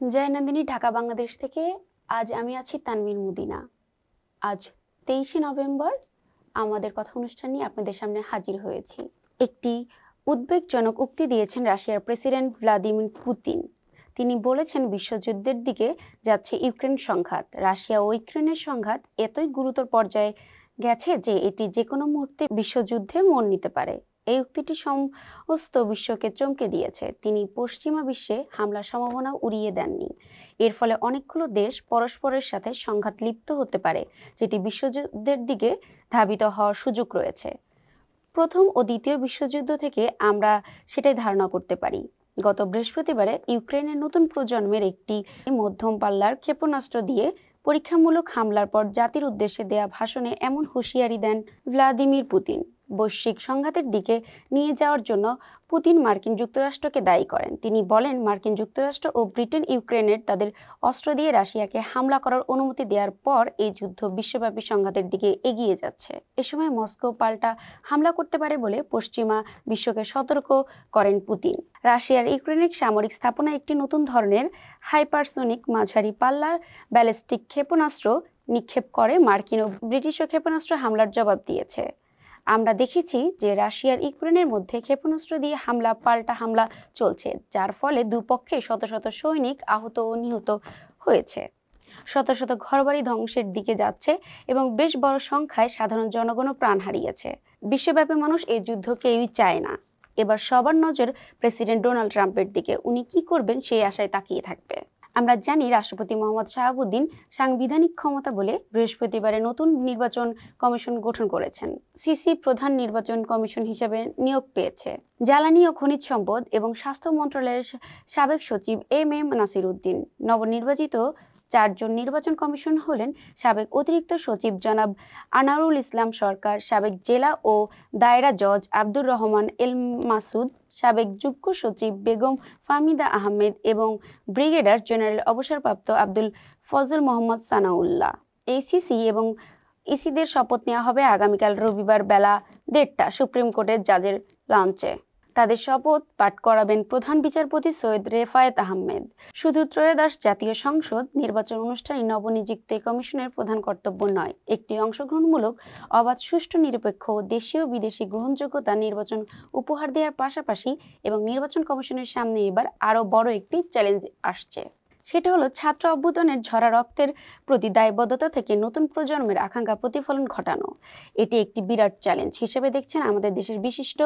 জয়নন্দিনী, ঢাকা বাংলাদেশ থেকে। আজ আমি আছি তানভীর মুদিনা। আজ 23শে নভেম্বর আমাদের কথা অনুষ্ঠান নিয়ে আপনাদের সামনে হাজির হয়েছি। একটি উদ্বেগজনক উক্তি দিয়েছেন রাশিয়ার প্রেসিডেন্ট ভ্লাদিমির পুতিন। তিনি বলেছেন বিশ্বযুদ্ধের দিকে যাচ্ছে ইউক্রেন সংঘাত। রাশিয়া ও ইউক্রেনের সংঘাত এতই গুরুতর পর্যায়ে গেছে যে এটি যেকোনো মুহূর্তে বিশ্বযুদ্ধে মোড় নিতে পারে। এই উক্তিটি সমস্ত বিশ্বকে চমকে দিয়েছে। তিনি পশ্চিমা বিশ্বে হামলার সম্ভাবনা উড়িয়ে দেননি। এর ফলে অনেকগুলো দেশ পরস্পরের সাথে সংঘাত লিপ্ত হতে পারে, যেটি বিশ্বযুদ্ধের দিকে ধাবিত হওয়ার সুযোগ রয়েছে। প্রথম ও দ্বিতীয় বিশ্বযুদ্ধ থেকে আমরা সেটাই ধারণা করতে পারি। গত বৃহস্পতিবারে ইউক্রেনের নতুন প্রজন্মের একটি মধ্যম পাল্লার ক্ষেপণাস্ত্র দিয়ে পরীক্ষামূলক হামলার পর জাতির উদ্দেশ্যে দেয়া ভাষণে এমন হুঁশিয়ারি দেন ভ্লাদিমির পুতিন। বৈশ্বিক সংঘাতের দিকে নিয়ে যাওয়ার জন্য পুতিন মার্কিন যুক্তরাষ্ট্রকে দায়ী করেন। তিনি বলেন, মার্কিন যুক্তরাষ্ট্র ও ব্রিটেন ইউক্রেনের তাদের অস্ত্র দিয়ে রাশিয়াকে হামলা করার অনুমতি দেওয়ার পর এই যুদ্ধ বিশ্বব্যাপী সংঘাতের দিকে এগিয়ে যাচ্ছে। এ সময় মস্কো পাল্টা হামলা করতে পারে বলে পশ্চিমা বিশ্বকে সতর্ক করেন পুতিন। রাশিয়ার ইউক্রেনের সামরিক স্থাপনায় একটি নতুন ধরনের হাইপারসোনিক মাঝারি পাল্লার ব্যালিস্টিক ক্ষেপণাস্ত্র নিক্ষেপ করে মার্কিন ও ব্রিটিশও ক্ষেপণাস্ত্র হামলার জবাব দিয়েছে। আমরা দেখেছি যে রাশিয়ার ইউক্রেনের মধ্যে ক্ষেপণাস্ত্র দিয়ে হামলা পাল্টা হামলা চলছে, যার ফলে দুপক্ষে শত শত সৈনিক আহত ও নিহত হয়েছে। শত শত ঘরবাড়ি ধ্বংসের দিকে যাচ্ছে এবং বেশ বড় সংখ্যায় সাধারণ জনগণও প্রাণ হারিয়েছে। বিশ্বব্যাপী মানুষ এই যুদ্ধ কেউই চায় না। এবার সবার নজর প্রেসিডেন্ট ডোনাল্ড ট্রাম্পের দিকে। উনি কি করবেন সেই আশায় তাকিয়ে থাকবে। আমরা জানি রাষ্ট্রপতি মোহাম্মদ শাহাবুদ্দিন সাংবিধানিক ক্ষমতা বলে বৃহস্পতিবারে নতুন নির্বাচন কমিশন গঠন করেছেন। সিসি প্রধান নির্বাচন কমিশন হিসেবে নিয়োগ পেয়েছে। জ্বালানি ও খনিজ সম্পদ এবং স্বাস্থ্য মন্ত্রণালয়ের সাবেক সচিব এম নাসির উদ্দিন। নবনির্বাচিত চারজন নির্বাচন কমিশন হলেন সাবেক অতিরিক্ত সচিব জনাব আনারুল ইসলাম সরকার, সাবেক জেলা ও দায়রা জজ আব্দুর রহমান এল মাসুদ, সাবেক যুগ্ম সচিব বেগম ফাহমিদা আহমেদ এবং ব্রিগেডিয়ার জেনারেল অবসরপ্রাপ্ত আব্দুল ফজল মোহাম্মদ সানাউল্লাহ। এসিসি এবং ইসিদের শপথ নেওয়া হবে আগামীকাল রবিবার বেলা 1:30টা সুপ্রিম কোর্টের জাজের লঞ্চে। তাদের শপথ পাঠ করাবেন প্রধান বিচারপতি সৈয়দ রেফায়েত আহমেদ। শুধু ত্রয়োদশ জাতীয় সংসদ নির্বাচন অনুষ্ঠানে নবনিযুক্ত এই কমিশনের প্রধান কর্তব্য নয়, একটি অংশগ্রহণমূলক, অবাধ, সুষ্ঠু, নিরপেক্ষ ও দেশীয় বিদেশি গ্রহণযোগ্যতা নির্বাচন উপহার দেওয়ার পাশাপাশি এবং নির্বাচন কমিশনের সামনে এবার আরো বড় একটি চ্যালেঞ্জ আসছে। সেটা হলো ছাত্র অভ্যুত্থানের ঝরা রক্তের প্রতি দায়বদ্ধতা থেকে নতুন প্রজন্মের আকাঙ্ক্ষা প্রতিফলন ঘটানো। এটি একটি বিরাট চ্যালেঞ্জ হিসেবে দেখছেন আমাদের দেশের বিশিষ্ট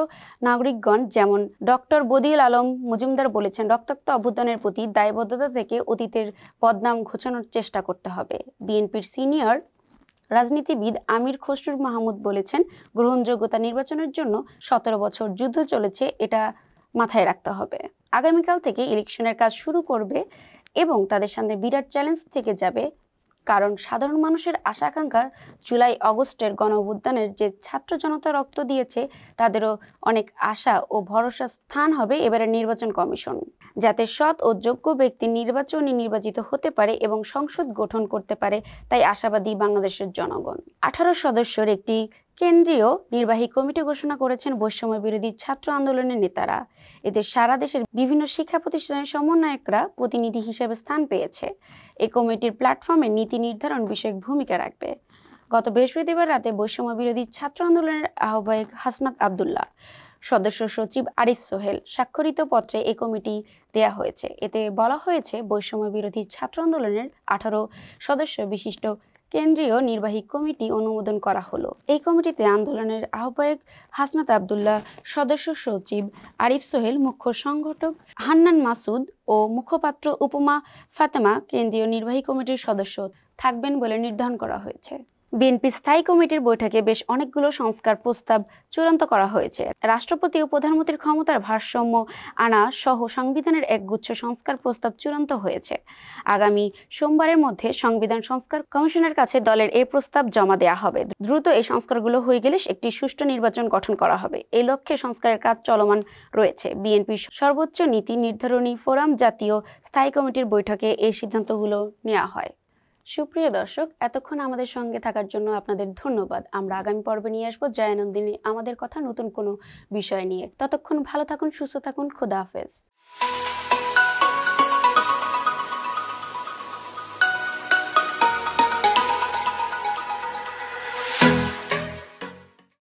নাগরিকগণ। যেমন ডক্টর বদিউল আলম মজুমদার বলেছেন, রক্তাক্ত অভ্যুত্থানের প্রতি দায়বদ্ধতা থেকে অতীতের বদনাম ঘোচানোর চেষ্টা করতে হবে। বিএনপির সিনিয়র রাজনীতিবিদ আমির খসরু মাহমুদ বলেছেন, গ্রহণযোগ্যতা নির্বাচনের জন্য 17 বছর যুদ্ধ চলেছে, এটা মাথায় রাখতে হবে। আগামীকাল থেকে ইলেকশনের কাজ শুরু করবে এবং তাদের সামনে বিরাট চ্যালেঞ্জ থেকে যাবে, কারণ সাধারণ মানুষের আশা আকাঙ্ক্ষা জুলাই আগস্টের গণঅভ্যুত্থানের যে ছাত্র জনতা রক্ত দিয়েছে তাদেরও অনেক আশা ও ভরসা স্থান হবে এবারের নির্বাচন কমিশন, যাতে সৎ ও যোগ্য ব্যক্তি নির্বাচিত হতে পারে এবং সংসদ গঠন করতে পারে, তাই আশাবাদী বাংলাদেশের জনগণ। 18 সদস্যের একটি কেন্দ্রীয় নির্বাহী কমিটি ঘোষণা করেছেন বৈষম্য বিরোধী ছাত্র আন্দোলনের নেতারা। এতে সারা দেশের বিভিন্ন শিক্ষা প্রতিষ্ঠানের সমন্বয়করা প্রতিনিধি হিসেবে স্থান পেয়েছে। এই কমিটির প্ল্যাটফর্মে নীতি নির্ধারণ বিষয়ক ভূমিকা রাখবে। গত বৃহস্পতিবার রাতে বৈষম্য বিরোধী ছাত্র আন্দোলনের আহ্বায়ক হাসনাত আব্দুল্লাহ, সদস্য সচিব আরিফ সোহেল স্বাক্ষরিত পত্রে এই কমিটি দেয়া হয়েছে। এতে বলা হয়েছে, বৈষম্য বিরোধী ছাত্র আন্দোলনের 18 সদস্য বিশিষ্ট কেন্দ্রীয় নির্বাহী কমিটি অনুমোদন করা হলো। এই কমিটিতে আন্দোলনের আহ্বায়ক হাসনাত আব্দুল্লাহ, সদস্য সচিব আরিফ সোহেল, মুখ্য সংগঠক হান্নান মাসুদ ও মুখপাত্র উপমা ফাতেমা কেন্দ্রীয় নির্বাহী কমিটির সদস্য থাকবেন বলে নির্ধারণ করা হয়েছে। বিএনপি স্থায়ী কমিটির বৈঠকে বেশ অনেকগুলো সংস্কার প্রস্তাব চূড়ান্ত করা হয়েছে। রাষ্ট্রপতি ও প্রধানমন্ত্রীর ক্ষমতার ভারসাম্য আনা সহ সংবিধানের একগুচ্ছ সংস্কার প্রস্তাব চূড়ান্ত হয়েছে। আগামী সোমবারের মধ্যে সংবিধান সংস্কার কমিশনের কাছে দলের এই প্রস্তাব জমা দেওয়া হবে। দ্রুত এই সংস্কারগুলো হয়ে গেলে একটি সুষ্ঠু নির্বাচন গঠন করা হবে। এই লক্ষ্যে সংস্কারের কাজ চলমান রয়েছে। বিএনপির সর্বোচ্চ নীতি নির্ধারণী ফোরাম জাতীয় স্থায়ী কমিটির বৈঠকে এই সিদ্ধান্তগুলো নেওয়া হয়। সুপ্রিয় দর্শক, এতক্ষণ আমাদের সঙ্গে থাকার জন্য আপনাদের ধন্যবাদ। আমরা আগামী পর্বে নিয়ে আসবো জয়নন্দিনী আমাদের কথা নতুন কোনো বিষয় নিয়ে। ততক্ষণ ভালো থাকুন, সুস্থ থাকুন, খোদা হাফেজ।